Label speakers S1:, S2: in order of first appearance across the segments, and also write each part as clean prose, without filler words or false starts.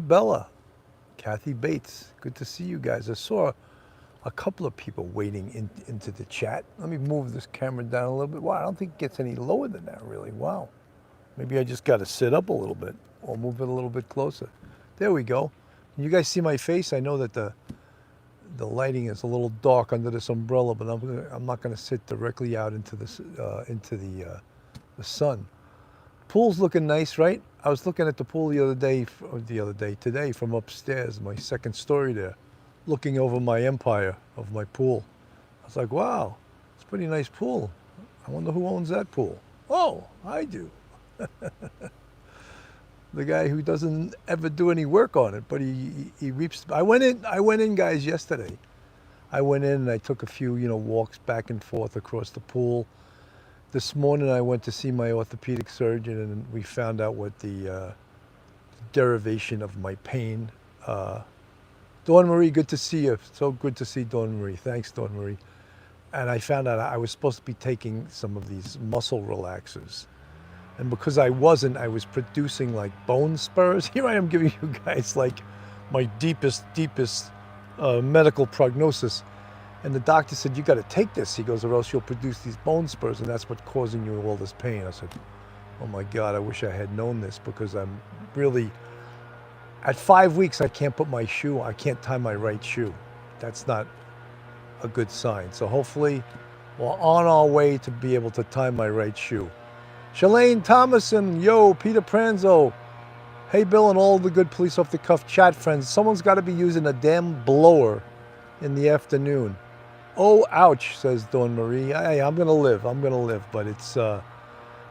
S1: Bella, Kathy Bates. Good to see you guys. I saw a couple of people waiting into the chat. Let me move this camera down a little bit. Wow, I don't think it gets any lower than that, really. Wow. Maybe I just got to sit up a little bit or move it a little bit closer. There we go. Can you guys see my face? I know that the lighting is a little dark under this umbrella, but I'm not going to sit directly out into the sun. Pool's looking nice, right? I was looking at the pool today from upstairs, my second story there, looking over my empire of my pool. I was like, wow, it's a pretty nice pool. I wonder who owns that pool. Oh, I do. The guy who doesn't ever do any work on it, but he reaps. I went in, guys, yesterday. I went in and I took a few, walks back and forth across the pool. This morning I went to see my orthopedic surgeon and we found out what the derivation of my pain. Dawn Marie, good to see you. So good to see Dawn Marie. Thanks, Dawn Marie. And I found out I was supposed to be taking some of these muscle relaxers. And because I wasn't, I was producing like bone spurs. Here I am giving you guys like my deepest medical prognosis. And the doctor said, you got to take this. He goes, or else you'll produce these bone spurs, and that's what's causing you all this pain. I said, oh my God, I wish I had known this, because I'm really, at 5 weeks, I can't put my shoe, I can't tie my right shoe. That's not a good sign. So hopefully we're on our way to be able to tie my right shoe. Shalane Thomason, yo, Peter Pranzo. Hey, Bill, and all the good police off the cuff chat friends. Someone's got to be using a damn blower in the afternoon. Oh, ouch, says Dawn Marie. Hey, I'm going to live. But it's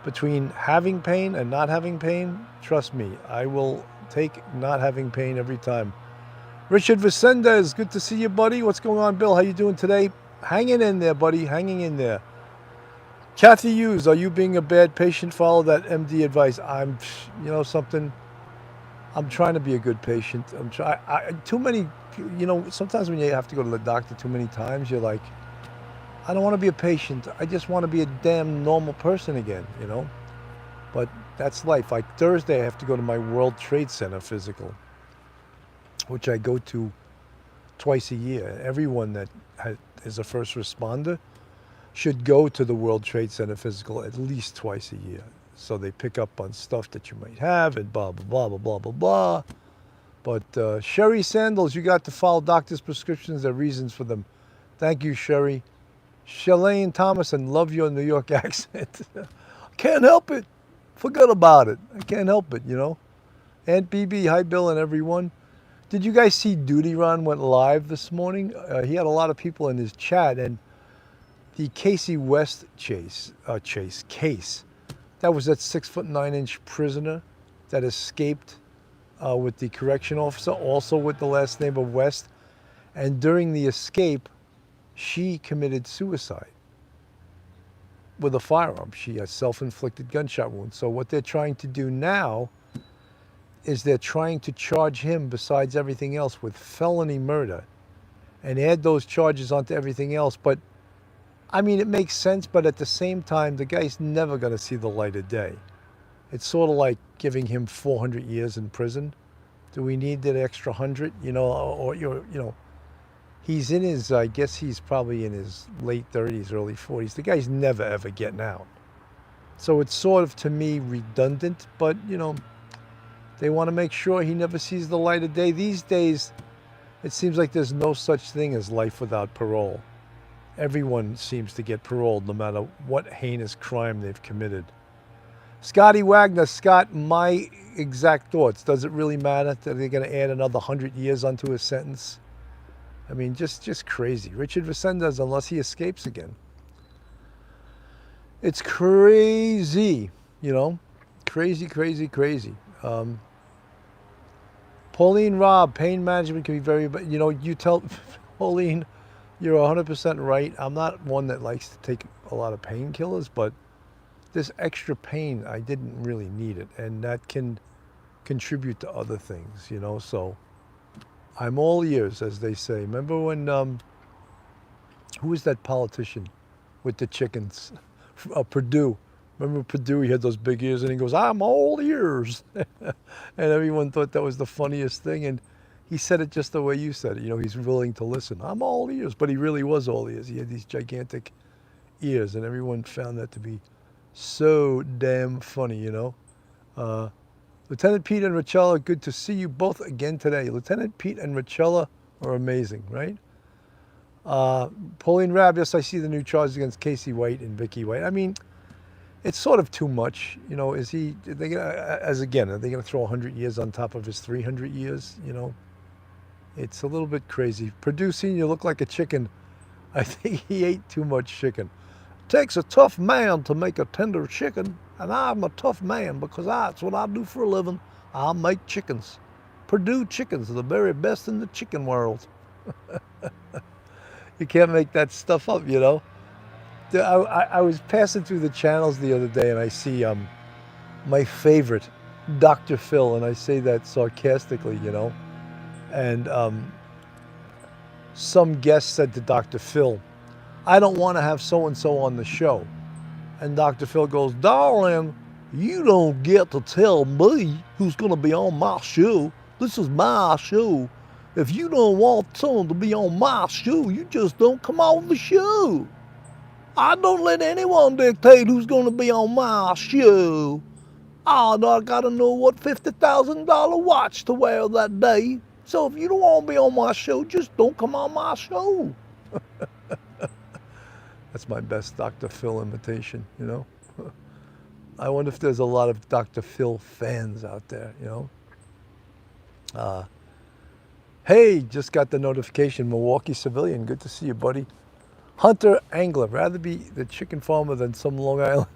S1: between having pain and not having pain, trust me, I will take not having pain every time. Richard Vicendez, good to see you, buddy. What's going on, Bill? How you doing today? Hanging in there, buddy, hanging in there. Kathy Hughes, are you being a bad patient? Follow that MD advice. I'm, something, I'm trying to be a good patient. Too many, sometimes when you have to go to the doctor too many times, you're like, I don't want to be a patient. I just want to be a damn normal person again, But that's life. Like Thursday, I have to go to my World Trade Center physical, which I go to twice a year. Everyone that is a first responder should go to the World Trade Center physical at least twice a year. So they pick up on stuff that you might have and blah, blah, blah, blah, blah, blah, blah. But Sherry Sandals, you got to follow doctor's prescriptions. There are reasons for them. Thank you, Sherry. Shalane Thomason, love your New York accent. Can't help it. Forget about it. I can't help it, Aunt BB, hi, Bill, and everyone. Did you guys see Duty Ron went live this morning? He had a lot of people in his chat, and the Casey West case, that was that 6'9" prisoner that escaped with the correction officer, also with the last name of West. And during the escape, she committed suicide with a firearm. She has self-inflicted gunshot wounds. So what they're trying to do now is they're trying to charge him, besides everything else, with felony murder and add those charges onto everything else. But I mean, it makes sense, but at the same time, the guy's never going to see the light of day. It's sort of like giving him 400 years in prison. Do we need that extra 100? He's in his, I guess he's probably in his late 30s, early 40s. The guy's never, ever getting out. So it's sort of, to me, redundant, but, they want to make sure he never sees the light of day. These days, it seems like there's no such thing as life without parole. Everyone seems to get paroled no matter what heinous crime they've committed. Scotty Wagner, Scott, my exact thoughts. Does it really matter that they're going to add another 100 years onto his sentence? I mean, just crazy. Richard Vicendez, unless he escapes again. It's crazy, Crazy, crazy, crazy. Pauline Robb, pain management can be very, but you tell Pauline, you're 100% right. I'm not one that likes to take a lot of painkillers, but this extra pain, I didn't really need it. And that can contribute to other things, so I'm all ears, as they say. Remember when, who was that politician with the chickens? Purdue. Remember Purdue, he had those big ears and he goes, I'm all ears. And everyone thought that was the funniest thing. And he said it just the way you said it. You know, he's willing to listen. I'm all ears. But he really was all ears. He had these gigantic ears and everyone found that to be so damn funny, you know. Uh, Lieutenant Pete and Richella, good to see you both again today. Lieutenant Pete and Richella are amazing, right? Pauline Rab, yes, I see the new charges against Casey White and Vicky White. I mean, it's sort of too much, you know. Is he? Are they gonna, as again, are they going to throw 100 years on top of his 300 years? You know, it's a little bit crazy. Producing, you look like a chicken. I think he ate too much chicken. Takes a tough man to make a tender chicken, and I'm a tough man because that's what I do for a living. I make chickens. Purdue chickens are the very best in the chicken world. You can't make that stuff up, you know. I was passing through the channels the other day and I see my favorite, Dr. Phil, and I say that sarcastically, you know. And some guest said to Dr. Phil, I don't want to have so-and-so on the show. And Dr. Phil goes, darling, you don't get to tell me who's going to be on my show. This is my show. If you don't want someone to be on my show, you just don't come on the show. I don't let anyone dictate who's going to be on my show. I got to know what $50,000 watch to wear that day. So if you don't want to be on my show, just don't come on my show. That's my best Dr. Phil imitation, you know. I wonder if there's a lot of Dr. Phil fans out there, you know. Hey, just got the notification, Milwaukee civilian. Good to see you, buddy. Hunter Angler, rather be the chicken farmer than some Long Island.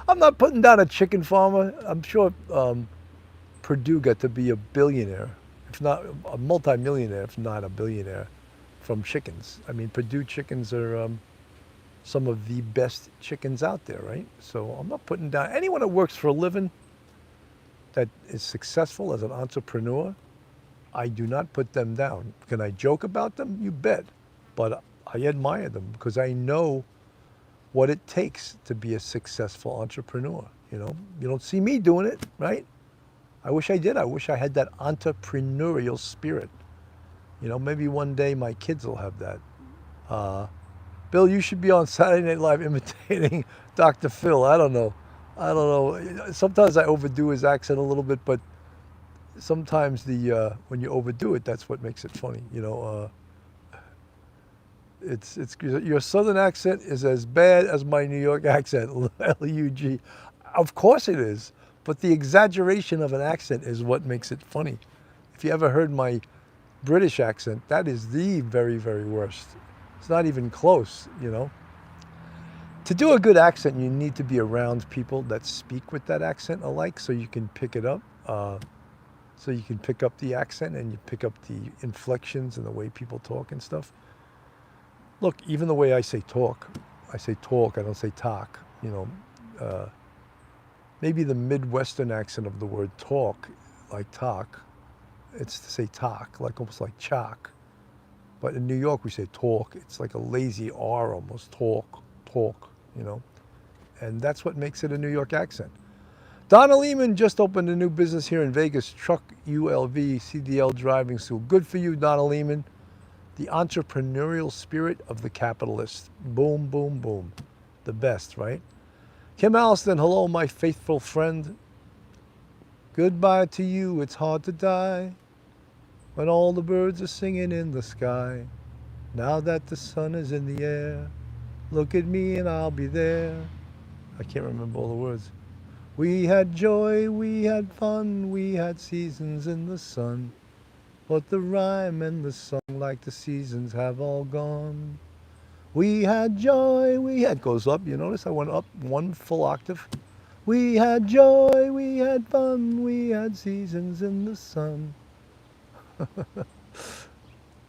S1: I'm not putting down a chicken farmer. I'm sure Purdue got to be a billionaire, if not a multimillionaire, if not a billionaire, from chickens. I mean, Purdue chickens are some of the best chickens out there, right? So I'm not putting down anyone that works for a living that is successful as an entrepreneur. I do not put them down. Can I joke about them? You bet. But I admire them because I know what it takes to be a successful entrepreneur. You know, you don't see me doing it, right? I wish I did. I wish I had that entrepreneurial spirit. You know, maybe one day my kids will have that. Bill, you should be on Saturday Night Live imitating Dr. Phil. I don't know. Sometimes I overdo his accent a little bit, but sometimes when you overdo it, that's what makes it funny. You know, it's your Southern accent is as bad as my New York accent. Lug. Of course it is, but the exaggeration of an accent is what makes it funny. If you ever heard my British accent, that is the very, very worst. It's not even close, you know. To do a good accent, you need to be around people that speak with that accent alike so you can pick it up. So you can pick up the accent and you pick up the inflections and the way people talk and stuff. Look, even the way I say talk, I don't say talk, you know. Maybe the Midwestern accent of the word talk, like talk, it's to say talk, like almost like chalk. But in New York, we say talk. It's like a lazy R almost, talk, you know. And that's what makes it a New York accent. Donna Lehman just opened a new business here in Vegas, Truck ULV CDL Driving School. Good for you, Donna Lehman. The entrepreneurial spirit of the capitalist. Boom, boom, boom. The best, right? Kim Alliston, hello, my faithful friend. Goodbye to you, it's hard to die when all the birds are singing in the sky. Now that the sun is in the air, look at me and I'll be there. I can't remember all the words. We had joy, we had fun, we had seasons in the sun. But the rhyme and the song, like the seasons, have all gone. We had joy, we had, goes up, you notice I went up one full octave. We had joy, we had fun, we had seasons in the sun.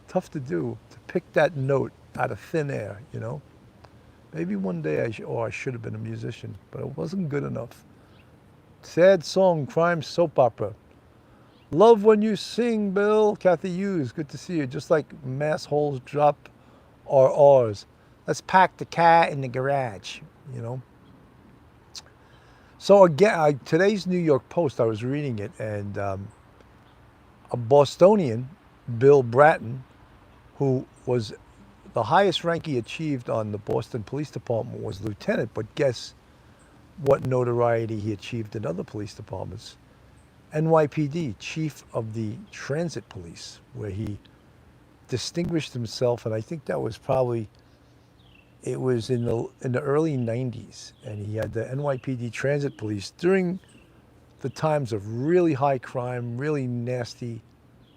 S1: Tough to do, to pick that note out of thin air, you know. Maybe one day I should have been a musician, but it wasn't good enough. Sad song, crime soap opera. Love when you sing, Bill. Kathy Hughes, good to see you. Just like mass holes drop are ours. Let's pack the car in the garage, you know. So again, today's New York Post, I was reading it, and a Bostonian, Bill Bratton, who was the highest rank he achieved on the Boston Police Department was lieutenant, but guess what notoriety he achieved in other police departments? NYPD, chief of the transit police, where he distinguished himself, and I think that was probably it was in the early 90s, and he had the NYPD transit police during the times of really high crime, really nasty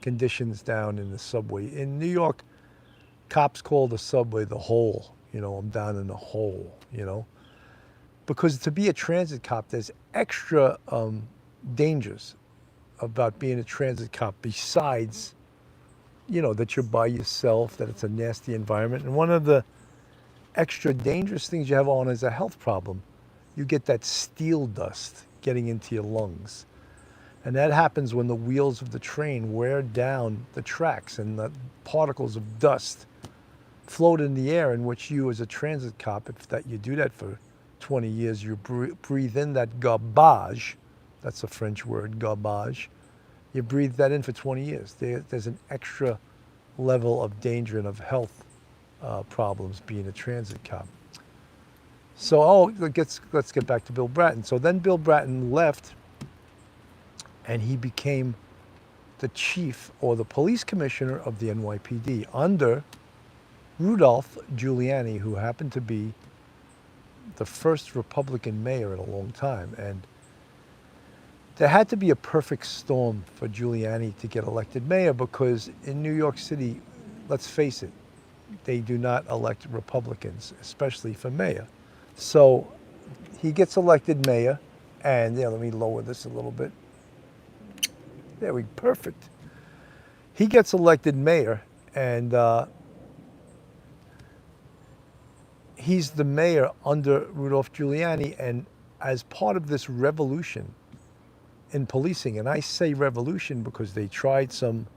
S1: conditions down in the subway. In New York, cops call the subway the hole. You know, I'm down in the hole, you know. Because to be a transit cop, there's extra dangers about being a transit cop besides, you know, that you're by yourself, that it's a nasty environment. And one of the extra dangerous things you have on is a health problem. You get that steel dust getting into your lungs. And that happens when the wheels of the train wear down the tracks and the particles of dust float in the air, in which you as a transit cop, if that you do that for 20 years, you breathe in that garbage. That's a French word, garbage. You breathe that in for 20 years. There's an extra level of danger and of health problems being a transit cop. So, let's get back to Bill Bratton. So then Bill Bratton left, and he became the chief or the police commissioner of the NYPD under Rudolph Giuliani, who happened to be the first Republican mayor in a long time. And there had to be a perfect storm for Giuliani to get elected mayor, because in New York City, let's face it, they do not elect Republicans, especially for mayor. So he gets elected mayor, and let me lower this a little bit. There we go, perfect. He gets elected mayor, and he's the mayor under Rudolph Giuliani, and as part of this revolution in policing, and I say revolution because they tried some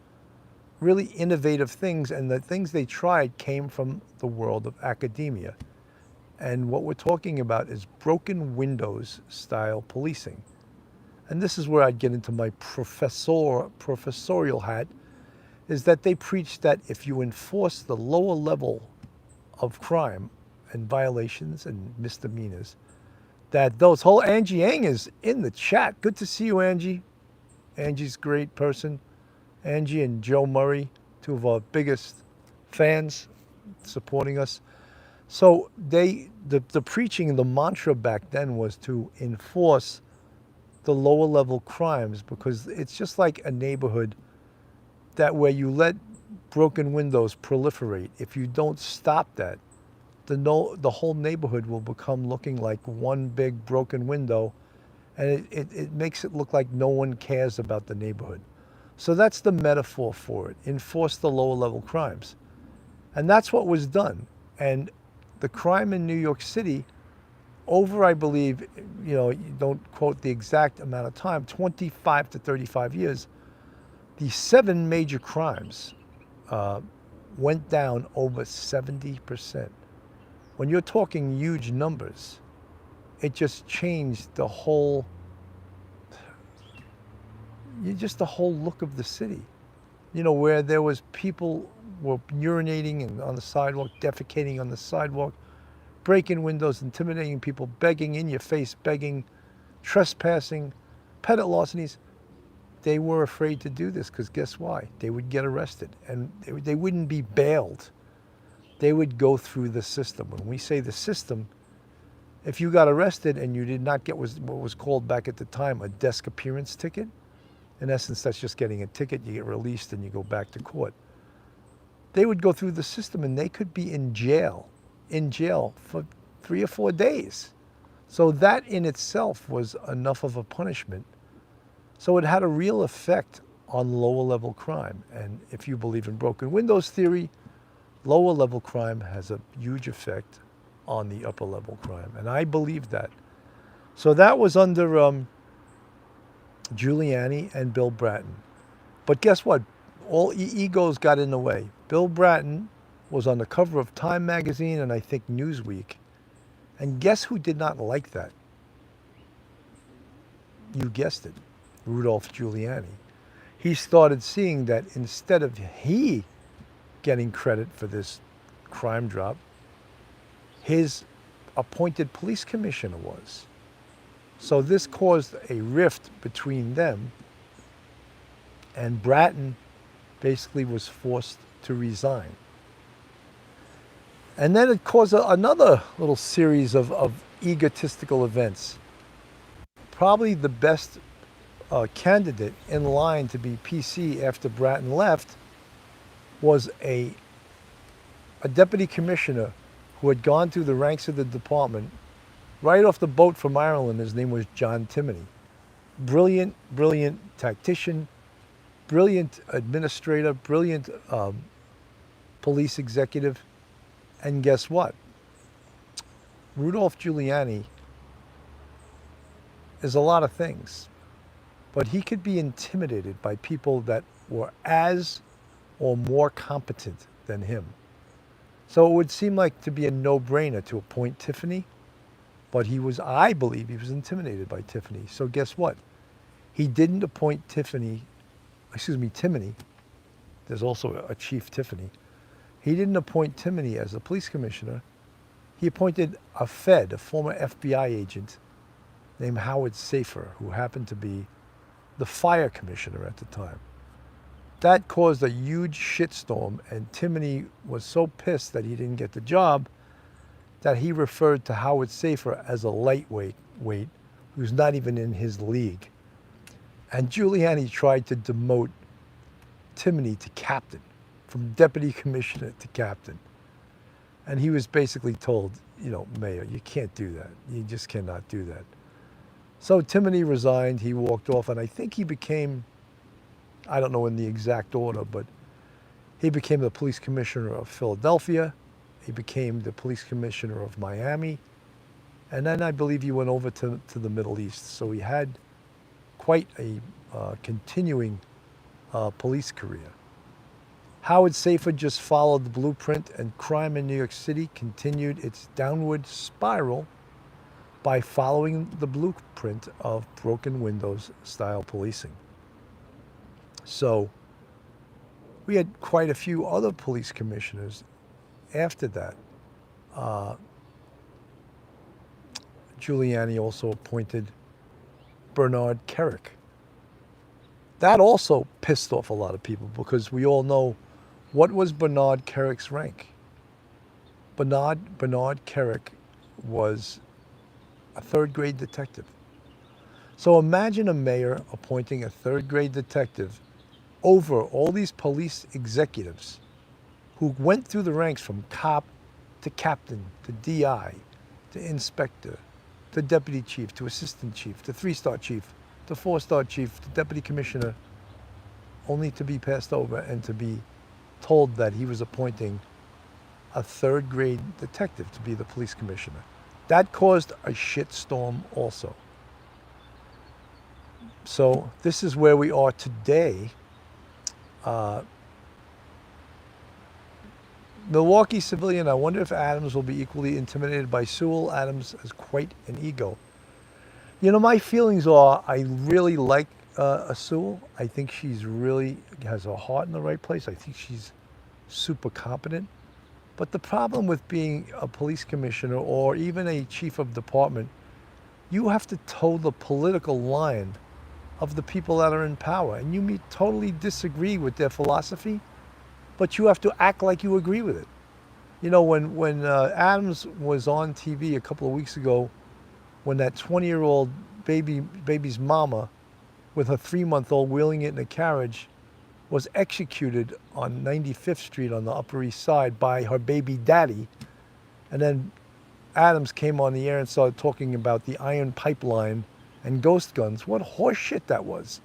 S1: really innovative things, and the things they tried came from the world of academia. And what we're talking about is broken windows style policing. And this is where I'd get into my professorial hat, is that they preach that if you enforce the lower level of crime and violations and misdemeanors, that those whole Angie Yang is in the chat. Good to see you, Angie. Angie's a great person. Angie and Joe Murray, two of our biggest fans, supporting us. So the preaching and the mantra back then was to enforce the lower level crimes, because it's just like a neighborhood that where you let broken windows proliferate. If you don't stop that, the whole neighborhood will become looking like one big broken window, and it makes it look like no one cares about the neighborhood. So that's the metaphor for it. Enforce the lower level crimes. And that's what was done. And the crime in New York City, over, I believe, you don't quote the exact amount of time, 25 to 35 years, the 7 major crimes went down over 70%. When you're talking huge numbers, it just changed the whole look of the city. Where there was people were urinating and on the sidewalk, defecating on the sidewalk, breaking windows, intimidating people, begging in your face, begging, trespassing, petty larcenies. They were afraid to do this because guess why? They would get arrested, and they wouldn't be bailed. They would go through the system. When we say the system, if you got arrested and you did not get what was called back at the time a desk appearance ticket, in essence, that's just getting a ticket, you get released and you go back to court. They would go through the system and they could be in jail for 3 or 4 days. So that in itself was enough of a punishment. So it had a real effect on lower level crime. And if you believe in broken windows theory, lower level crime has a huge effect on the upper level crime. And I believe that. So that was under Giuliani and Bill Bratton. But guess what? All egos got in the way. Bill Bratton was on the cover of Time magazine and I think Newsweek. And guess who did not like that? you guessed it, Rudolph Giuliani. He started seeing that instead of he getting credit for this crime drop, his appointed police commissioner was. So this caused a rift between them, and Bratton basically was forced to resign. And then it caused another little series of egotistical events. Probably the best candidate in line to be PC after Bratton left was a deputy commissioner who had gone through the ranks of the department right off the boat from Ireland. His name was John Timoney. Brilliant, brilliant tactician, brilliant administrator, brilliant police executive. And guess what? Rudolph Giuliani is a lot of things, but he could be intimidated by people that were as or more competent than him. So it would seem like to be a no-brainer to appoint Tiffany, but I believe he was intimidated by Tiffany. So guess what? He didn't appoint Timoney. There's also a Chief Tiffany. He didn't appoint Timoney as a police commissioner. He appointed a former FBI agent named Howard Safer, who happened to be the fire commissioner at the time. That caused a huge shitstorm, and Timoney was so pissed that he didn't get the job that he referred to Howard Safer as a lightweight who's not even in his league. And Giuliani tried to demote Timoney to captain, from deputy commissioner to captain. And he was basically told, Mayor, you can't do that. You just cannot do that. So Timoney resigned, he walked off, and I think he became, I don't know in the exact order, but he became the police commissioner of Philadelphia. He became the police commissioner of Miami. And then I believe he went over to the Middle East. So he had quite a continuing police career. Howard Safer just followed the blueprint, and crime in New York City continued its downward spiral by following the blueprint of broken windows style policing. So we had quite a few other police commissioners after that. Giuliani also appointed Bernard Kerik. That also pissed off a lot of people, because we all know what was Bernard Kerik's rank. Bernard Kerik was a third-grade detective. So imagine a mayor appointing a third-grade detective over all these police executives who went through the ranks from cop to captain to DI to inspector to deputy chief to assistant chief to three-star chief to four-star chief to deputy commissioner, only to be passed over and to be told that he was appointing a third-grade detective to be the police commissioner. That caused a shitstorm also. So this is where we are today. Milwaukee civilian, I wonder if Adams will be equally intimidated by Sewell. Adams has quite an ego. My feelings are, I really like Sewell. I think she's really has her heart in the right place. I think she's super competent. But the problem with being a police commissioner or even a chief of department, you have to toe the political line of the people that are in power. And you may totally disagree with their philosophy, but you have to act like you agree with it. When Adams was on TV a couple of weeks ago, when that 20-year-old baby's mama with her 3-month-old wheeling it in a carriage was executed on 95th Street on the Upper East Side by her baby daddy. And then Adams came on the air and started talking about the iron pipeline and ghost guns. What horse shit that was.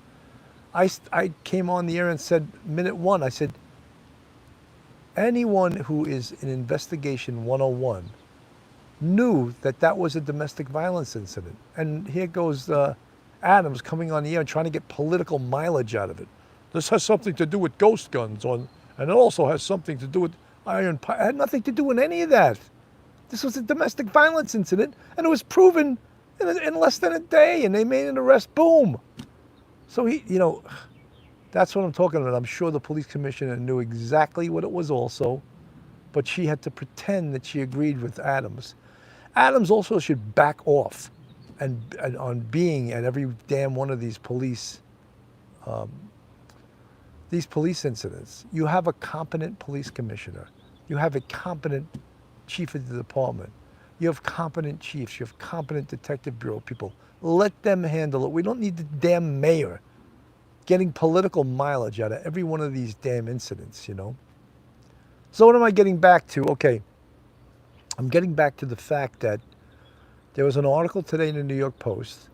S1: I came on the air and said, minute one, I said, anyone who is in Investigation 101 knew that that was a domestic violence incident. And here goes Adams coming on the air and trying to get political mileage out of it. This has something to do with ghost guns, and it also has something to do with iron pipe. It had nothing to do with any of that. This was a domestic violence incident, and it was proven in less than a day, and they made an arrest. Boom. So that's what I'm talking about. I'm sure the police commissioner knew exactly what it was also, but she had to pretend that she agreed with Adams. Adams also should back off and on being at every damn one of these police incidents. You have a competent police commissioner. You have a competent chief of the department. You have competent chiefs. You have competent detective bureau people. Let them handle it. We don't need the damn mayor getting political mileage out of every one of these damn incidents, So what am I getting back to? Okay, I'm getting back to the fact that there was an article today in the New York Post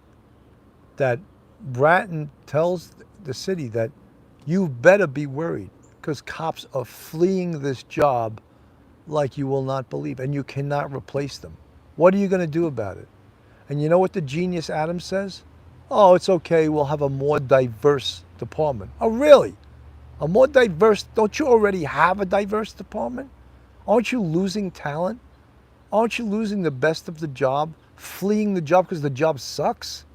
S1: that Bratton tells the city that you better be worried because cops are fleeing this job like you will not believe, and you cannot replace them. What are you going to do about it? And you know what the genius Adams says? Oh, it's okay, we'll have a more diverse department. Oh, really? A more diverse? Don't you already have a diverse department? Aren't you losing talent? Aren't you losing the best of the job, fleeing the job because the job sucks?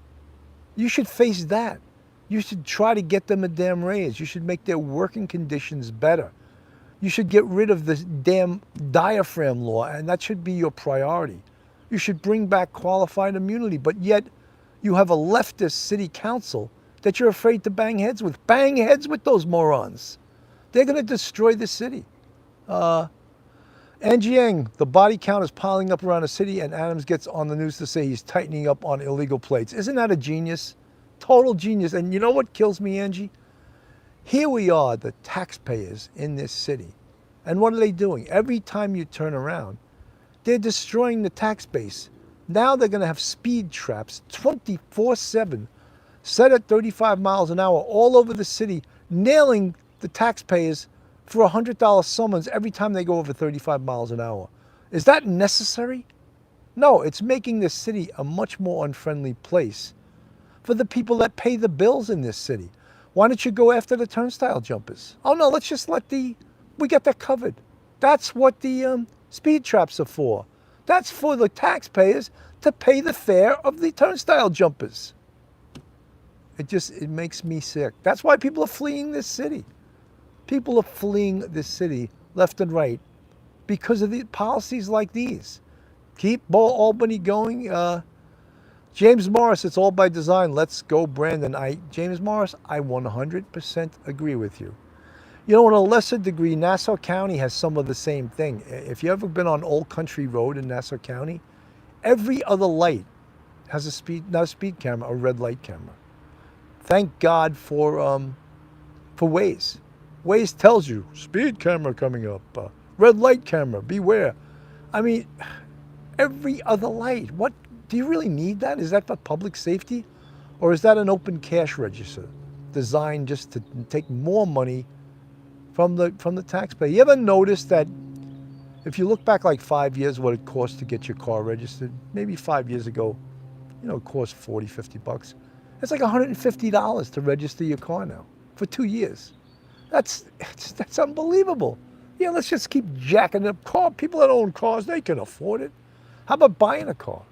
S1: You should face that. You should try to get them a damn raise. You should make their working conditions better. You should get rid of this damn diaphragm law, and that should be your priority. You should bring back qualified immunity, but yet you have a leftist city council that you're afraid to bang heads with. Bang heads with those morons. They're going to destroy the city. Anjiang, the body count is piling up around the city, and Adams gets on the news to say he's tightening up on illegal plates. Isn't that a genius? Total genius. And you know what kills me, Angie? Here we are, the taxpayers in this city. And what are they doing? Every time you turn around, they're destroying the tax base. Now they're going to have speed traps 24/7, set at 35 miles an hour all over the city, nailing the taxpayers for a $100 summons every time they go over 35 miles an hour. Is that necessary? No, it's making this city a much more unfriendly place for the people that pay the bills in this city. Why don't you go after the turnstile jumpers? Oh no, let's just we get that covered. That's what the speed traps are for. That's for the taxpayers to pay the fare of the turnstile jumpers. It makes me sick. That's why people are fleeing this city. People are fleeing this city left and right because of the policies like these. Keep Albany going. James Morris, it's all by design. Let's go, Brandon. James Morris, I 100% agree with you. On a lesser degree, Nassau County has some of the same thing. If you've ever been on Old Country Road in Nassau County, every other light has not a speed camera, a red light camera. Thank God for Waze. Waze tells you, speed camera coming up, red light camera, beware. I mean, every other light. What? Do you really need that? Is that for public safety? Or is that an open cash register designed just to take more money from the taxpayer? You ever notice that if you look back like 5 years what it cost to get your car registered, maybe 5 years ago, it cost $40, $50. It's like $150 to register your car now for 2 years. That's unbelievable. Let's just keep jacking up car. People that own cars, they can afford it. How about buying a car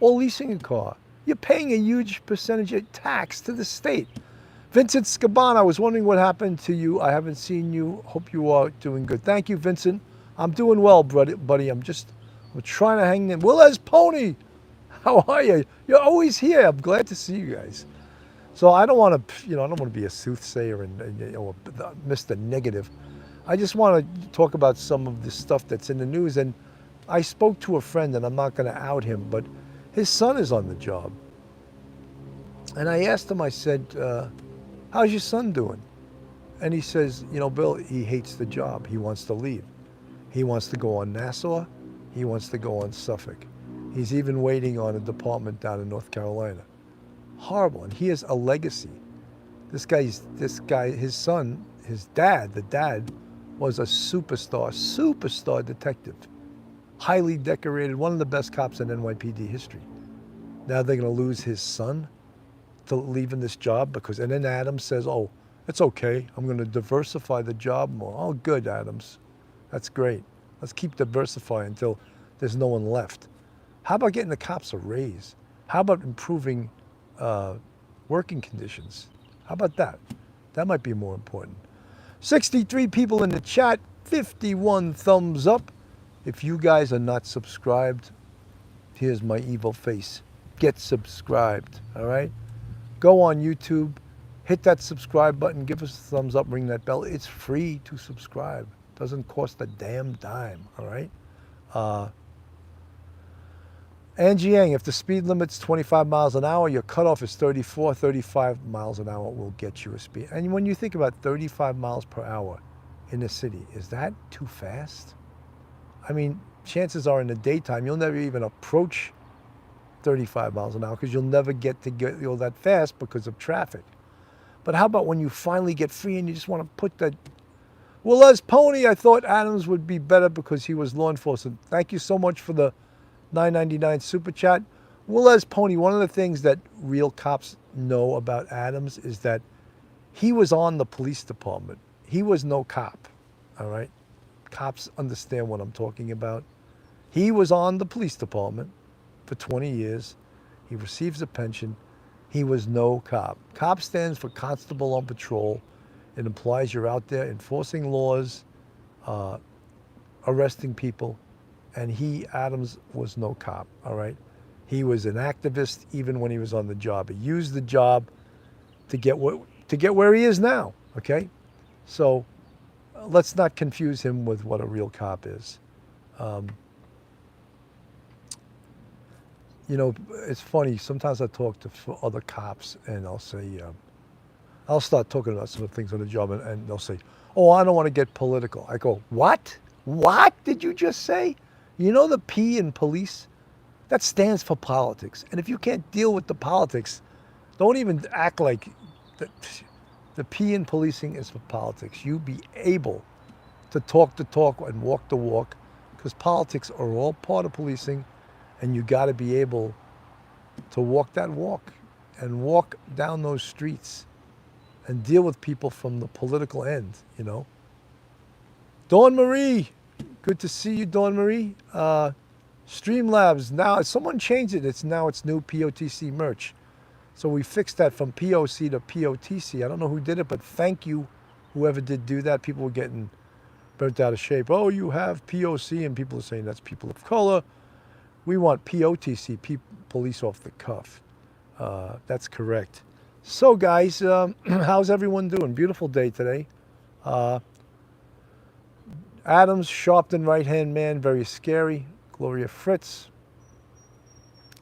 S1: or leasing a car? You're paying a huge percentage of tax to the state. Vincent Scaban, I was wondering what happened to you. I haven't seen you. Hope you are doing good. Thank you, Vincent. I'm doing well, buddy. I'm trying to hang in. Willez Pony, how are you? You're always here. I'm glad to see you guys. So I don't want to, I don't want to be a soothsayer and Mr. Negative. I just want to talk about some of the stuff that's in the news. And I spoke to a friend, and I'm not going to out him, but his son is on the job. And I asked him, I said, how's your son doing? And he says, Bill, he hates the job. He wants to leave. He wants to go on Nassau. He wants to go on Suffolk. He's even waiting on a department down in North Carolina. Horrible. And he has a legacy. This guy, his son, his dad, the dad was a superstar detective. Highly decorated, one of the best cops in NYPD history. Now they're going to lose his son to leaving this job and then Adams says, oh, it's okay. I'm going to diversify the job more. Oh, good, Adams. That's great. Let's keep diversifying until there's no one left. How about getting the cops a raise? How about improving working conditions? How about that? That might be more important. 63 people in the chat, 51 thumbs up. If you guys are not subscribed, here's my evil face. Get subscribed, all right? Go on YouTube, hit that subscribe button, give us a thumbs up, ring that bell. It's free to subscribe. Doesn't cost a damn dime, all right? Angie Yang, if the speed limit's 25 miles an hour, your cutoff is 34, 35 miles an hour will get you a speed. And when you think about 35 miles per hour in the city, is that too fast? I mean, chances are in the daytime, you'll never even approach 35 miles an hour because you'll never get to go that fast because of traffic. But how about when you finally get free and you just want to put that... Well, as Pony, I thought Adams would be better because he was law enforcement. Thank you so much for the $9.99 super chat. Well, as Pony, one of the things that real cops know about Adams is that he was on the police department. He was no cop, all right? Cops understand what I'm talking about. He was on the police department for 20 years. He receives a pension. He was no cop. Cop stands for constable on patrol. It implies you're out there enforcing laws, arresting people. And he, Adams, was no cop, all right? He was an activist even when he was on the job. He used the job to get where he is now, okay? So let's not confuse him with what a real cop is. You know, it's funny. Sometimes I talk to other cops and I'll say, I'll start talking about some of the things on the job and they'll say, oh, I don't want to get political. I go, what? What did you just say? You know the P in police? That stands for politics. And if you can't deal with the politics, don't even act like the P in policing is for politics. You be able to talk the talk and walk the walk because politics are all part of policing and you got to be able to walk that walk and walk down those streets and deal with people from the political end, you know. Dawn Marie. Good to see you, Dawn Marie. Streamlabs, now someone changed it. It's new POTC merch. So we fixed that from POC to POTC. I don't know who did it, but thank you, whoever did do that. People were getting burnt out of shape. Oh, you have POC, and people are saying that's people of color. We want POTC, police off the cuff. That's correct. So guys, how's everyone doing? Beautiful day today. Adams, Sharpton, right-hand man, very scary. Gloria Fritz.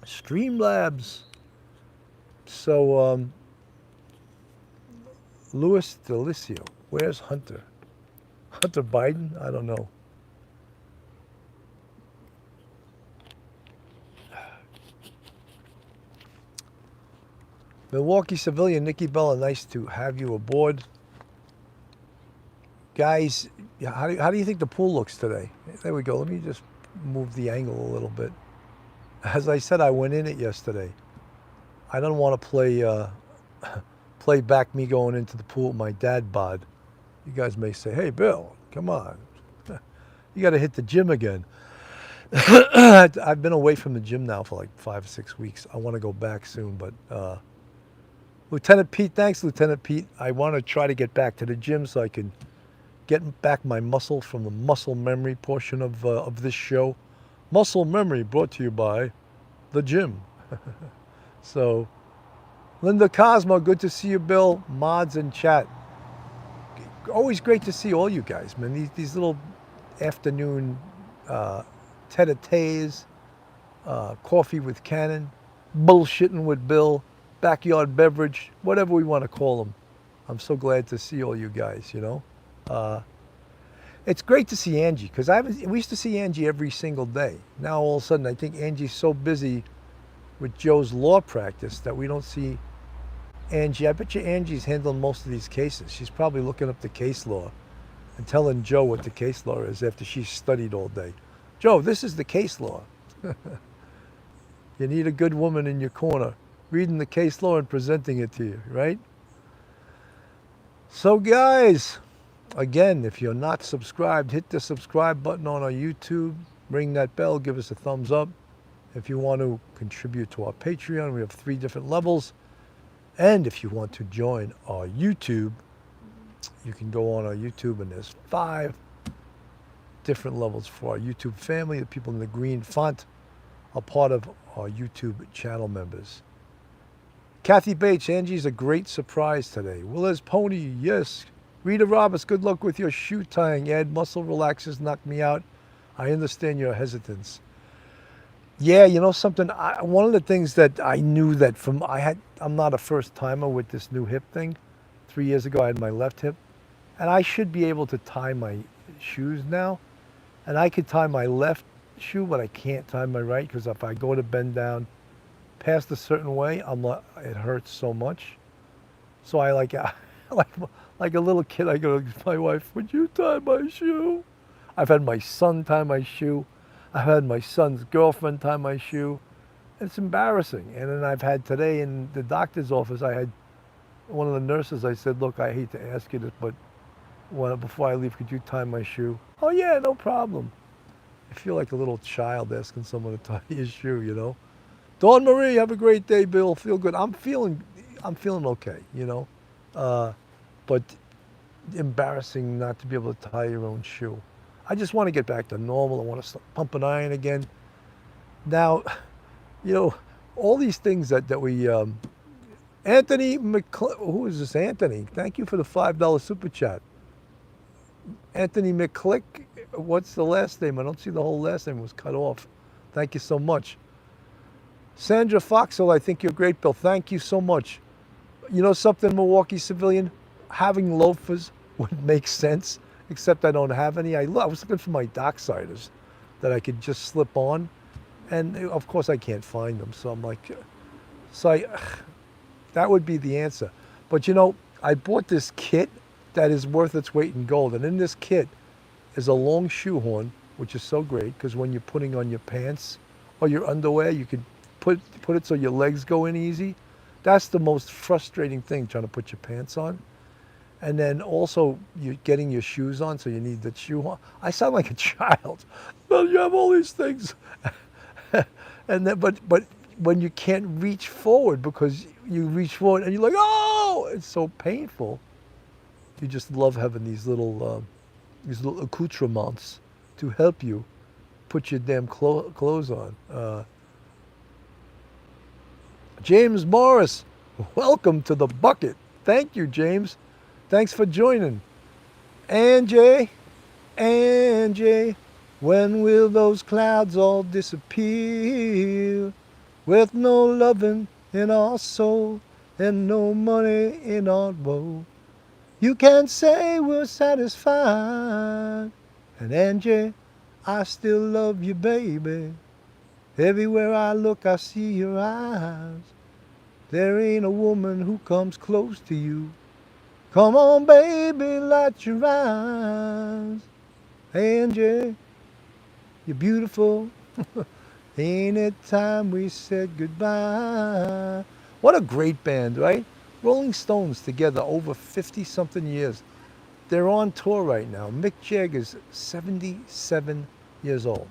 S1: Streamlabs. So, Louis Delicio. Where's Hunter? Hunter Biden? I don't know. Milwaukee civilian, Nikki Bella, nice to have you aboard. Guys, how do you think the pool looks today? There we go. Let me just move the angle a little bit. As I said, I went in it yesterday. I don't want to play back me going into the pool with my dad bod. You guys may say, hey, Bill, come on. You got to hit the gym again. I've been away from the gym now for like 5 or 6 weeks. I want to go back soon, but Lieutenant Pete, thanks, Lieutenant Pete. I want to try to get back to the gym so I can get back my muscle from the muscle memory portion of this show. Muscle memory brought to you by the gym. So, Linda Cosmo, good to see you, Bill. Mods in chat. Always great to see all you guys, man. These little afternoon tete-a-tetes, coffee with Cannon, bullshitting with Bill, backyard beverage, whatever we want to call them. I'm so glad to see all you guys, you know. It's great to see Angie, because we used to see Angie every single day. Now all of a sudden I think Angie's so busy with Joe's law practice that we don't see Angie. I bet you Angie's handling most of these cases. She's probably looking up the case law and telling Joe what the case law is after she's studied all day. Joe, this is the case law. You need a good woman in your corner, reading the case law and presenting it to you, right? So guys, again, if you're not subscribed, hit the subscribe button on our YouTube, ring that bell, give us a thumbs up. If you want to contribute to our Patreon, we have 3 different levels. And if you want to join our YouTube, you can go on our YouTube, and there's 5 different levels for our YouTube family. The people in the green font are part of our YouTube channel members. Kathy Bates, Angie's a great surprise today. Willis Pony, yes. Rita Roberts, good luck with your shoe tying. Ed, muscle relaxers knocked me out. I understand your hesitance. Yeah, you know something? One of the things that I knew that I'm not a first timer with this new hip thing. 3 years ago, I had my left hip, and I should be able to tie my shoes now. And I could tie my left shoe, but I can't tie my right, because if I go to bend down past a certain way, it hurts so much. So I like a little kid, I go to my wife, would you tie my shoe? I've had my son tie my shoe. I've had my son's girlfriend tie my shoe. It's embarrassing. And then I've had today in the doctor's office, I had one of the nurses, I said, look, I hate to ask you this, but before I leave, could you tie my shoe? Oh yeah, no problem. I feel like a little child asking someone to tie his shoe, you know. Dawn Marie, have a great day, Bill. Feel good. I'm feeling okay, you know. But embarrassing not to be able to tie your own shoe. I just want to get back to normal. I want to pump an iron again. Now, you know, all these things that we, Anthony who is this Anthony? Thank you for the $5 super chat. Anthony McClick, what's the last name? I don't see the whole last name. It was cut off. Thank you so much. Sandra Foxell, I think you're great, Bill. Thank you so much. You know something, Milwaukee civilian? Having loafers would make sense, except I don't have any. I was looking for my Docksiders that I could just slip on, and of course I can't find them. So I'm like, that would be the answer. But you know, I bought this kit that is worth its weight in gold, and in this kit is a long shoehorn, which is so great because when you're putting on your pants or your underwear, you could put it so your legs go in easy. That's the most frustrating thing, trying to put your pants on. And then also you're getting your shoes on, so you need the shoe on. I sound like a child. Well, you have all these things. And then, but when you can't reach forward because you reach forward and you're like, oh, it's so painful. You just love having these little accoutrements to help you put your damn clothes on. James Morris, welcome to the bucket. Thank you, James. Thanks for joining. Angie, when will those clouds all disappear? With no loving in our soul and no money in our bowl. You can't say we're satisfied. And Angie, I still love you, baby. Everywhere I look, I see your eyes. There ain't a woman who comes close to you. Come on, baby, light your eyes. Angie, you're beautiful. Ain't it time we said goodbye? What a great band, right? Rolling Stones together over 50-something years. They're on tour right now. Mick Jagger's 77 years old.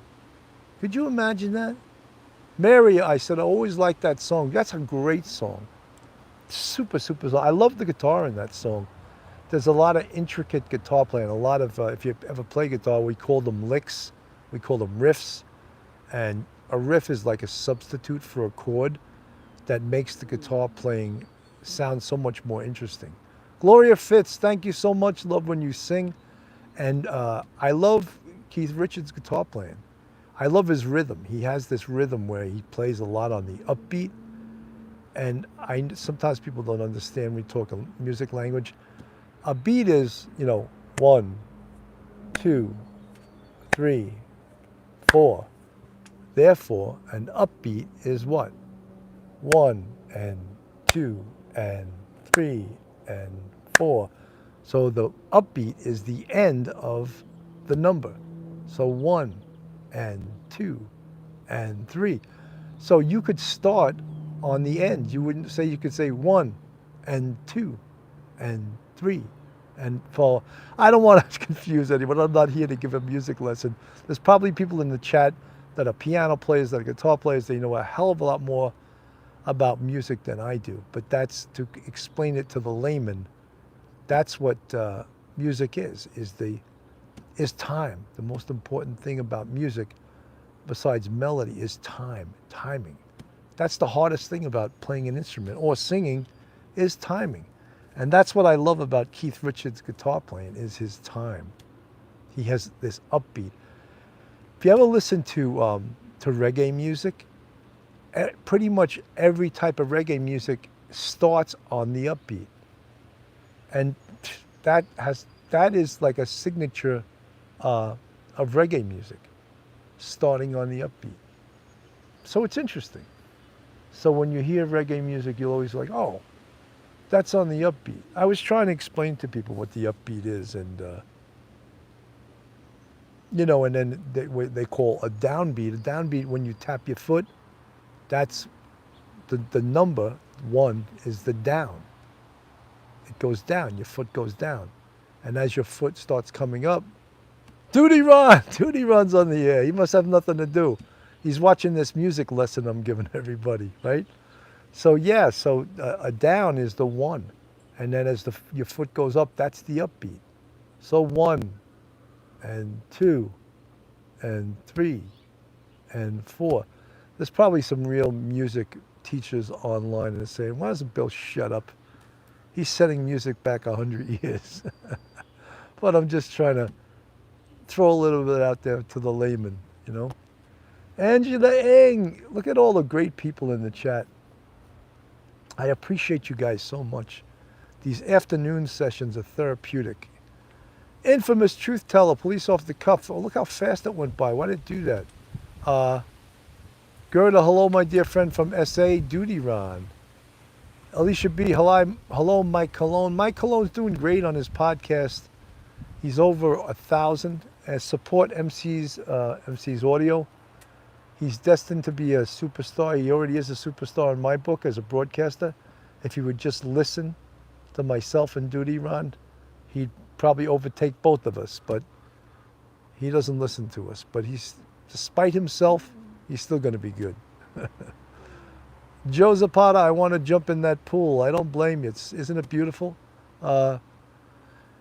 S1: Could you imagine that? Mary, I said, I always liked that song. That's a great song. Super song. I love the guitar in that song. There's a lot of intricate guitar playing. A lot of, if you ever play guitar, we call them licks. We call them riffs. And a riff is like a substitute for a chord that makes the guitar playing sound so much more interesting. Gloria Fitz, thank you so much. Love when you sing. And I love Keith Richards' guitar playing. I love his rhythm. He has this rhythm where he plays a lot on the upbeat. And sometimes people don't understand when we talk a music language. A beat is, 1, 2, 3, 4. Therefore, an upbeat is what? 1 and 2 and 3 and 4. So the upbeat is the end of the number. So 1 and 2 and 3. So you could start on the end. You could say 1 and 2 and 3 and 4. I don't want to confuse anyone. I'm not here to give a music lesson. There's probably people in the chat that are piano players, that are guitar players. They know a hell of a lot more about music than I do. But that's to explain it to the layman. That's what music is time. The most important thing about music, besides melody, is timing. That's the hardest thing about playing an instrument or singing, is timing. And that's what I love about Keith Richards' guitar playing, is his time. He has this upbeat. If you ever listen to reggae music, pretty much every type of reggae music starts on the upbeat. And that is like a signature of reggae music, starting on the upbeat. So it's interesting. So when you hear reggae music, you're always like, oh, that's on the upbeat. I was trying to explain to people what the upbeat is, and and then they call a downbeat. A downbeat, when you tap your foot, that's the number one is the down. It goes down, your foot goes down. And as your foot starts coming up, Duty Ron's on the air. He must have nothing to do. He's watching this music lesson I'm giving everybody, right? So yeah, a down is the one. And then as your foot goes up, that's the upbeat. So 1 and 2 and 3 and 4. There's probably some real music teachers online that are saying, why doesn't Bill shut up? He's setting music back 100 years. But I'm just trying to throw a little bit out there to the layman, Angela Eng, look at all the great people in the chat. I appreciate you guys so much. These afternoon sessions are therapeutic. Infamous truth teller, police off the cuff. Oh, look how fast it went by. Why did it do that? Gerda, hello, my dear friend from SA, Duty Ron. Alicia B, hello, Mike Cologne. Mike Cologne's doing great on his podcast. He's over 1,000. Support MC's audio. He's destined to be a superstar. He already is a superstar in my book as a broadcaster. If he would just listen to myself and Duty Ron, he'd probably overtake both of us. But he doesn't listen to us. But despite himself, he's still going to be good. Joe Zapata, I want to jump in that pool. I don't blame you. Isn't it beautiful?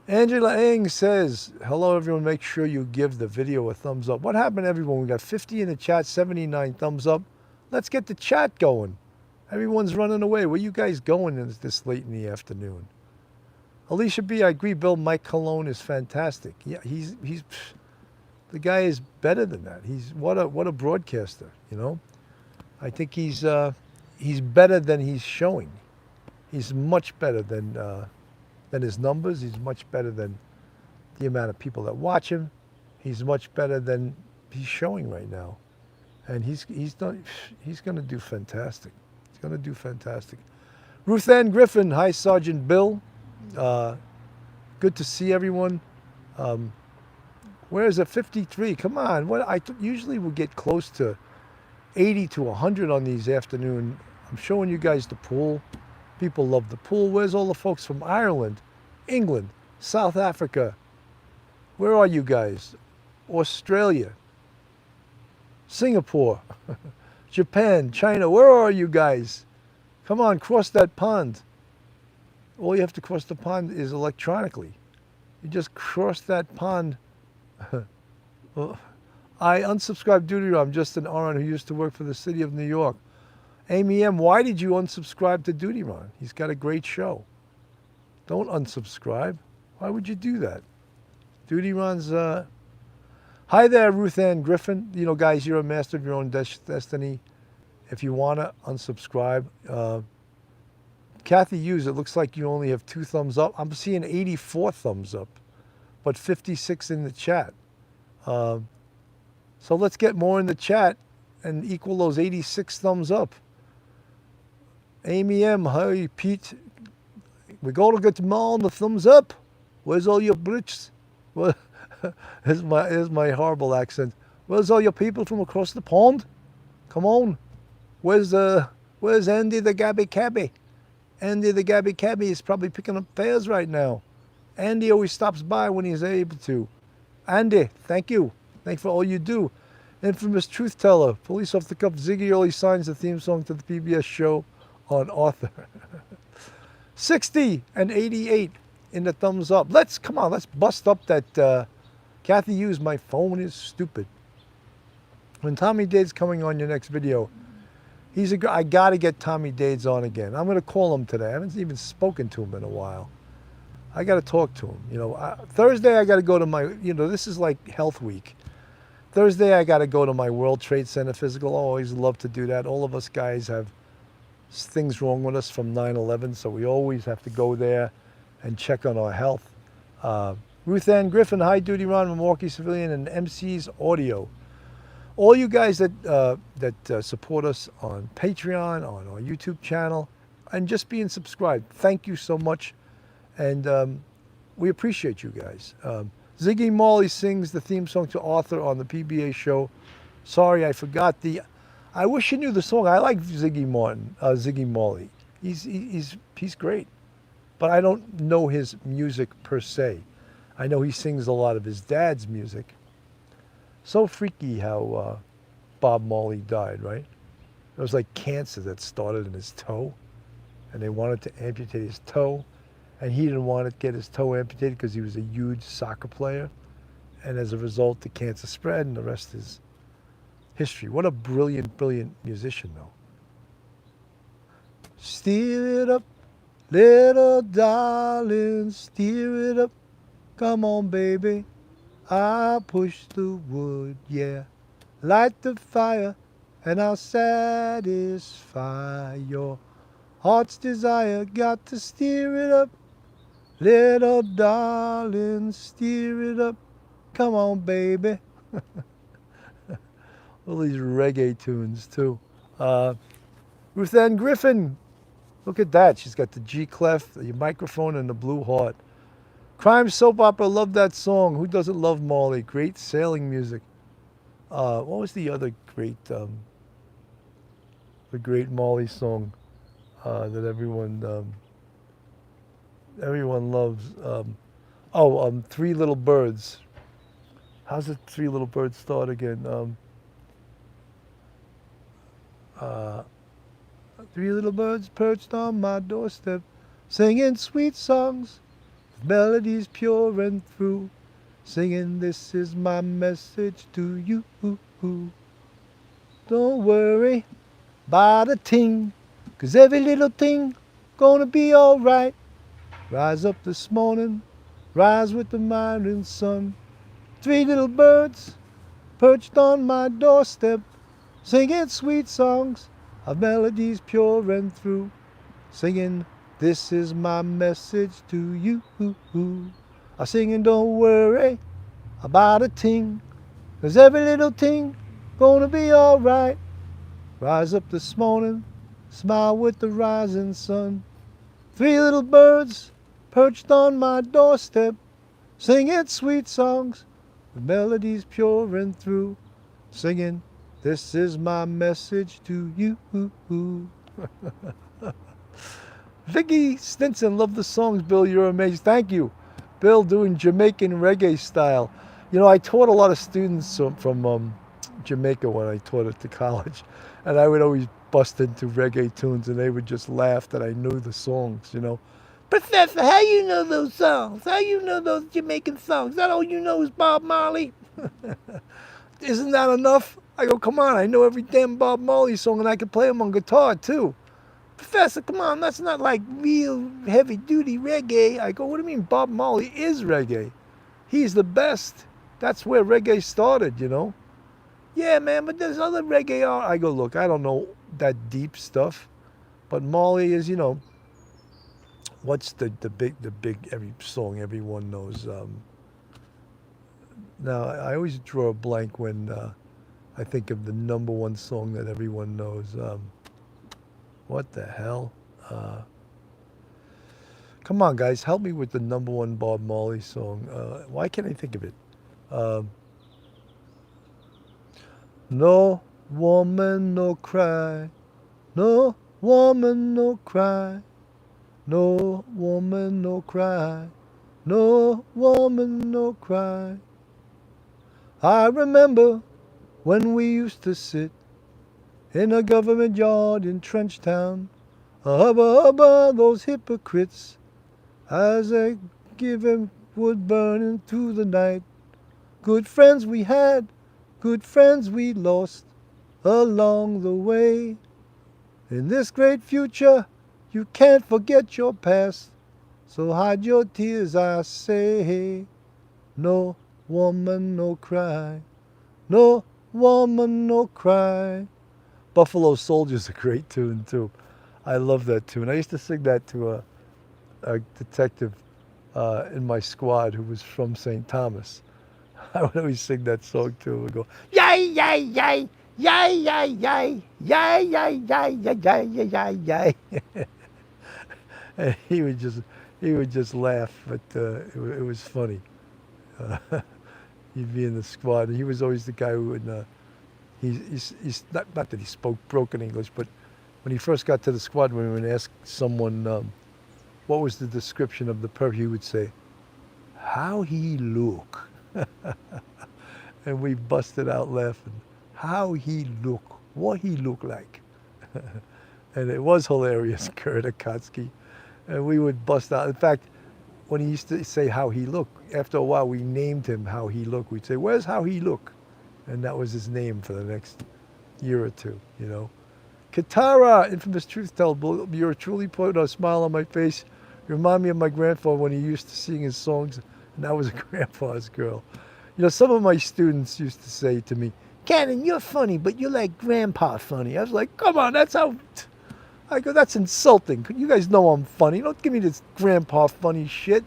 S1: Angela Eng says, hello everyone, make sure you give the video a thumbs up. What happened everyone? We got 50 in the chat, 79 thumbs up. Let's get the chat going. Everyone's running away. Where you guys going this late in the afternoon? Alicia B, I agree, Bill, Mike Cologne is fantastic. Yeah, he's the guy is better than that. What a broadcaster, I think he's better than he's showing. He's much better than his numbers. He's much better than the amount of people that watch him. He's much better than he's showing right now. And he's going to do fantastic. He's going to do fantastic. Ruth Ann Griffin, hi Sergeant Bill. Good to see everyone. Where is it? 53. Come on. Usually we'll get close to 80 to 100 on these afternoon. I'm showing you guys the pool. People love the pool. Where's all the folks from Ireland, England, South Africa? Where are you guys? Australia, Singapore, Japan, China. Where are you guys? Come on, cross that pond. All you have to cross the pond is electronically. You just cross that pond. Well, I unsubscribed Duty Ron. I'm just an RN who used to work for the city of New York. Amy M, why did you unsubscribe to Duty Ron? He's got a great show. Don't unsubscribe. Why would you do that? Duty Ron's... Hi there, Ruth Ann Griffin. Guys, you're a master of your own destiny. If you want to unsubscribe. Kathy Hughes, it looks like you only have 2 thumbs up. I'm seeing 84 thumbs up, but 56 in the chat. So let's get more in the chat and equal those 86 thumbs up. Amy M, hi Pete. We gotta get them all the thumbs up. Where's all your Brits? Well, here's my horrible accent. Where's all your people from across the pond? Come on. Where's Andy the Gabby Cabby? Andy the Gabby Cabby is probably picking up fares right now. Andy always stops by when he's able to. Andy, thank you. Thanks for all you do. Infamous truth teller, police off the cuff. Ziggy Early signs the theme song to the PBS show on Author. 60 and 88 in the thumbs up. Let's bust up that. Kathy Hughes, my phone is stupid. When Tommy Dade's coming on your next video, I got to get Tommy Dades on again. I'm going to call him today. I haven't even spoken to him in a while. I got to talk to him. Thursday I got to go to my, this is like health week. Thursday I got to go to my World Trade Center physical. I always love to do that. All of us guys have things wrong with us from 9/11, so we always have to go there and check on our health. Ruth Ann Griffin, High Duty Ron, Milwaukee Civilian, and MC's Audio. All you guys that support us on Patreon, on our YouTube channel, and just being subscribed, thank you so much, and we appreciate you guys. Ziggy Marley sings the theme song to Author on the PBA show. Sorry, I forgot I wish you knew the song. I like Ziggy Marley. He's great, but I don't know his music per se. I know he sings a lot of his dad's music. So freaky how Bob Marley died, right? It was like cancer that started in his toe, and they wanted to amputate his toe, and he didn't want to get his toe amputated because he was a huge soccer player, and as a result, the cancer spread, and the rest is history. What a brilliant, brilliant musician, though. Steer it up, little darling, steer it up. Come on, baby. I'll push the wood, yeah. Light the fire, and I'll satisfy your heart's desire. Got to steer it up, little darling, steer it up. Come on, baby. All these reggae tunes, too. Ruth Ann Griffin, look at that. She's got the G clef, the microphone, and the blue heart. Crime soap opera, love that song. Who doesn't love Marley? Great sailing music. What was the other great, the great Marley song that everyone loves? Three Little Birds. How's the Three Little Birds start again? Three little birds perched on my doorstep, singing sweet songs. Melodies pure and through, singing this is my message to you. Don't worry about a thing, 'cause every little thing gonna be alright. Rise up this morning, rise with the morning sun. Three little birds perched on my doorstep, singing sweet songs of melodies pure and through, singing this is my message to you. I'm singing don't worry about a thing, 'cause every little thing gonna be alright. Rise up this morning, smile with the rising sun. Three little birds perched on my doorstep, singing sweet songs with melodies pure and through, singing this is my message to you. Vicky Stinson, love the songs, Bill. You're amazing. Thank you. Bill doing Jamaican reggae style. I taught a lot of students from Jamaica when I taught at the college, and I would always bust into reggae tunes, and they would just laugh that I knew the songs, Professor, how you know those songs? How you know those Jamaican songs? That all you know is Bob Marley? Isn't that enough? I go, come on, I know every damn Bob Marley song, and I can play them on guitar, too. Professor, come on, that's not like real heavy-duty reggae. I go, what do you mean Bob Marley is reggae? He's the best. That's where reggae started, Yeah, man, but there's other reggae art. I go, look, I don't know that deep stuff, but Marley is, what's the big every song everyone knows? Now, I always draw a blank when I think of the number one song that everyone knows. What the hell? Come on, guys, help me with the number one Bob Marley song. Why can't I think of it? No woman, no cry. No woman, no cry. No woman, no cry. No woman, no cry. I remember when we used to sit in a government yard in Trenchtown. Hubba hubba, those hypocrites, as they give him wood burning through the night. Good friends we had, good friends we lost along the way. In this great future, you can't forget your past, so hide your tears, I say. No woman, no cry. No woman, no cry. Buffalo Soldier's a great tune, too. I love that tune. I used to sing that to a detective in my squad who was from St. Thomas. I would always sing that song, too. We'd go, yay, yay, yay, yay, yay, yay, yay, yay, yay, yay, yay, yay, yay. And he would just laugh, but it was funny. He'd be in the squad. He was always the guy who would. He's not that he spoke broken English, but when he first got to the squad, when we would ask someone what was the description of the person, he would say, "How he look," and we busted out laughing. How he look, what he look like, and it was hilarious, Kurt Akatsuki, and we would bust out. In fact, when he used to say how he looked, after a while we named him How He Look. We'd say, "Where's How He Look?" And that was his name for the next year or two, you know. Katara, infamous truth teller, you're truly put a smile on my face. You remind me of my grandfather when he used to sing his songs, and I was a grandpa's girl. You know, some of my students used to say to me, "Cannon, you're funny, but you're like grandpa funny." I was like, come on, that's how... I go, that's insulting. You guys know I'm funny. Don't give me this grandpa funny shit.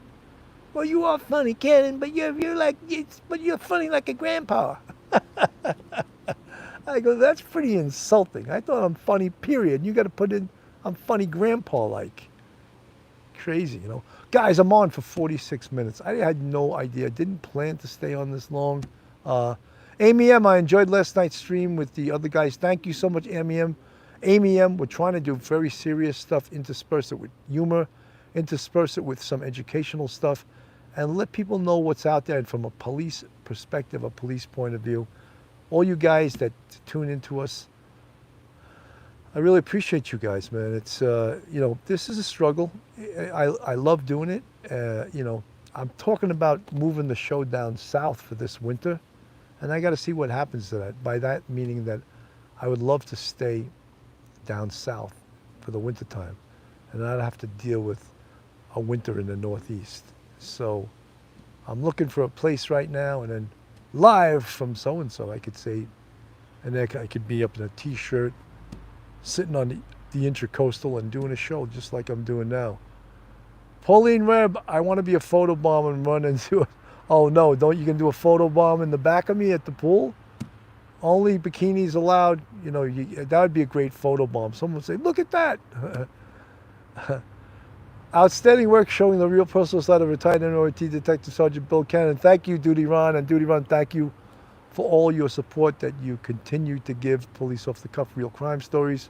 S1: Well, you are funny, Cannon, but you're funny like a grandpa. I go, that's pretty insulting. I thought I'm funny, period. You got to put in, I'm funny grandpa-like. Crazy, you know. Guys, I'm on for 46 minutes. I had no idea. Didn't plan to stay on this long. Amy M, I enjoyed last night's stream with the other guys. Thank you so much, Amy M. Amy M, we're trying to do very serious stuff, intersperse it with humor, intersperse it with some educational stuff, and let people know what's out there. And from a police perspective, a police point of view, all you guys that tune into us, I really appreciate you guys, man. It's, you know, this is a struggle. I love doing it. You know, I'm talking about moving the show down south for this winter, and I got to see what happens to that. By that meaning that I would love to stay down south for the winter time and not have to deal with a winter in the Northeast. So I'm looking for a place right now, and then live from so-and-so, I could say, and then I could be up in a t-shirt, sitting on the Intracoastal and doing a show just like I'm doing now. Pauline Webb, I want to be a photobomb and run into it. Oh no, don't you can do a photobomb in the back of me at the pool? Only bikinis allowed. You know, that would be a great photobomb. Someone would say, look at that. Outstanding work showing the real personal side of retired NORT Detective Sergeant Bill Cannon. Thank you, Duty Ron. And Duty Ron, thank you for all your support that you continue to give Police Off the Cuff Real Crime Stories.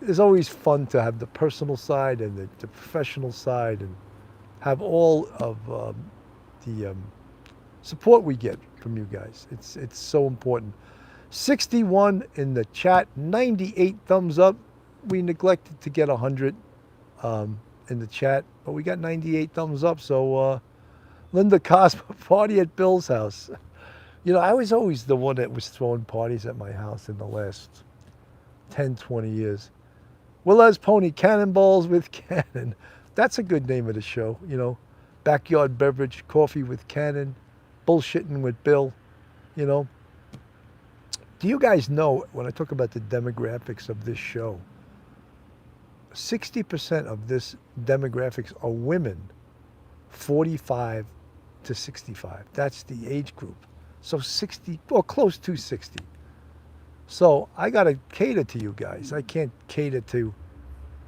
S1: It's always fun to have the personal side and the professional side, and have all of the support we get from you guys. It's so important. 61 in the chat, 98 thumbs up. We neglected to get 100 in the chat, but we got 98 thumbs up. So Linda Cosmo, party at Bill's house. You know, I was always the one that was throwing parties at my house in the last 10, 20 years. Willez Pony, Cannonballs with Cannon. That's a good name of the show, you know. Backyard beverage, coffee with Cannon, bullshitting with Bill, you know. Do you guys know, when I talk about the demographics of this show, 60% of this demographics are women 45 to 65. That's the age group. So 60, or close to 60. So I got to cater to you guys. I can't cater to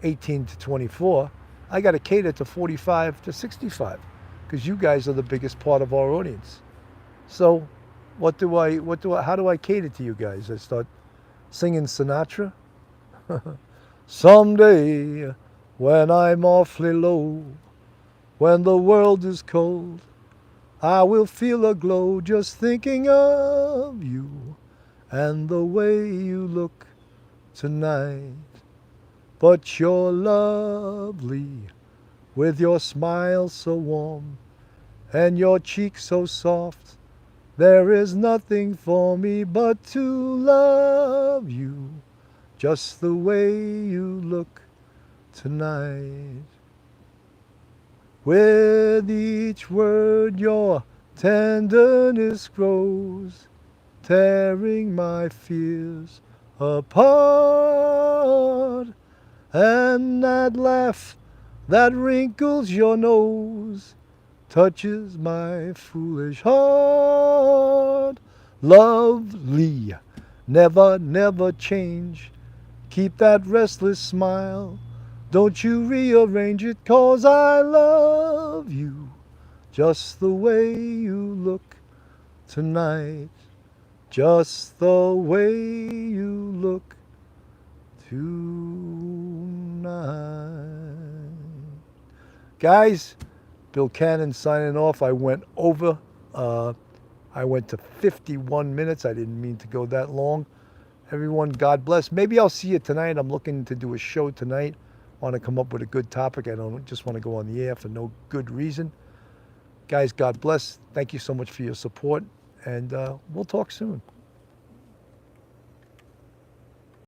S1: 18 to 24. I got to cater to 45 to 65, because you guys are the biggest part of our audience. So how do I cater to you guys? I start singing Sinatra? Someday, when I'm awfully low, when the world is cold, I will feel a glow just thinking of you. and the way you look tonight. But you're lovely, with your smile so warm, and your cheeks so soft. There is nothing for me but to love you, just the way you look tonight. With each word your tenderness grows, tearing my fears apart. And that laugh that wrinkles your nose touches my foolish heart. Lovely, never, never change. Keep that restless smile. Don't you rearrange it, 'cause I love you just the way you look tonight. Just the way you look tonight. Guys, Bill Cannon signing off. I went over. I went to 51 minutes. I didn't mean to go that long. Everyone, God bless. Maybe I'll see you tonight. I'm looking to do a show tonight. Want to come up with a good topic. I don't just want to go on the air for no good reason. Guys, God bless. Thank you so much for your support, and we'll talk soon.